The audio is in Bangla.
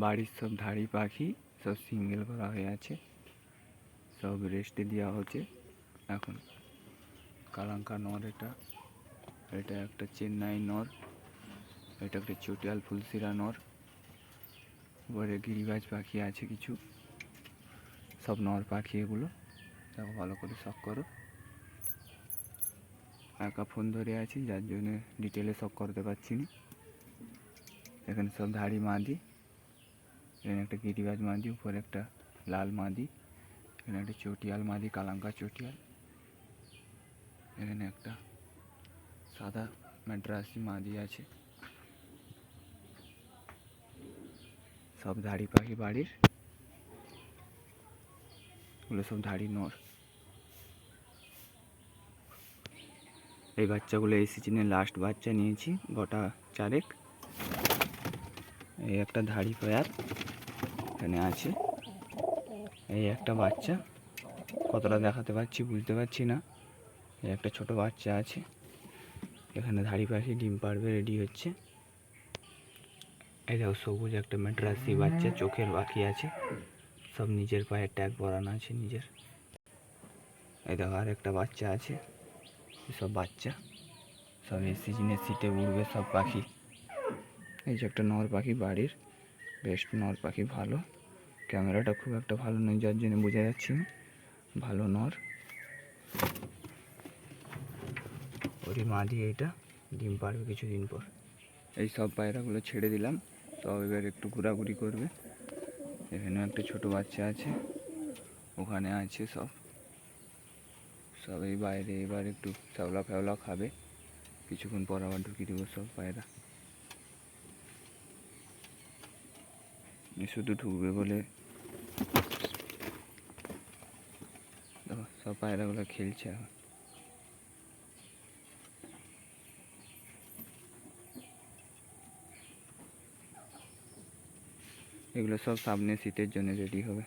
বাড়ির সব ধাড়ি পাখি সব সিঙ্গেল করা হয়ে আছে, সব রেস্টে দেওয়া হচ্ছে এখন। কালাঙ্কা নর, এটা এটা একটা চেন্নাই নর, এটা একটা চটিয়াল ফুলশিরা নর। উপরে গিরিবাজ পাখি আছে কিছু, সব নর পাখি এগুলো। দেখো ভালো করে শখ করো। একা ফোন ধরে আছি যার জন্য ডিটেলে শখ করতে পারছি না। এখানে সব ধাড়ি মাদি, এখানে একটা গিরিবাজ মাদি, উপরে একটা লাল মাদি, এখানে একটা চটিয়াল মাদি, কালাঙ্কা চটিয়াল, এখানে একটা সাদা ম্যাড্রাসি মাদি আছে। সব ধাড়ি পাখি বাড়ির, ওগুলো সব ধাড়ি নর। এই বাচ্চাগুলো এই সিজনে লাস্ট বাচ্চা নিয়েছি, গোটা 4। এই একটা ধাড়ি পেয়ার এখানে আছে, এই একটা বাচ্চা, কতটা দেখাতে পারছি বুঝতে পারছি না। এই একটা ছোট বাচ্চা আছে। এখানে ধাড়ি পাখি ডিম পাড়বে, রেডি হচ্ছে। এই দেখো সবুজ একটা ম্যাড্রাসি বাচ্চা, চোখের পাখি আছে, সব নিজের পায়ে ট্যাগ পরানো আছে নিজের। এই দেখো আর একটা বাচ্চা আছে। সব বাচ্চা সব এই সিজনে সিটে উড়বে সব পাখি। এই যে একটা নর পাখি বাড়ির, বেস্ট নর পাখি, ভালো। ক্যামেরাটা খুব একটা ভালো নয় যার জন্য বোঝা যাচ্ছে না, ভালো নর। ওরই মাদি, এইটা ডিম পাড়বে কিছুদিন পর। এই সব পায়রাগুলো ছেড়ে দিলাম, সব এবার একটু ঘোরাঘুরি করবে। এখানেও একটা ছোট বাচ্চা আছে, ওখানে আছে সব। সব এই বাইরে এবার একটু শ্যাওলা ফ্যাওলা খাবে, কিছুক্ষণ পর আবার ঢুকিয়ে দেবো সব পায়রা। শুধু ঢুকবে বলে দেখো সব পায়রাগুলো খেলছে এখন। এগুলো সব সামনে শীতের জন্য রেডি হবে।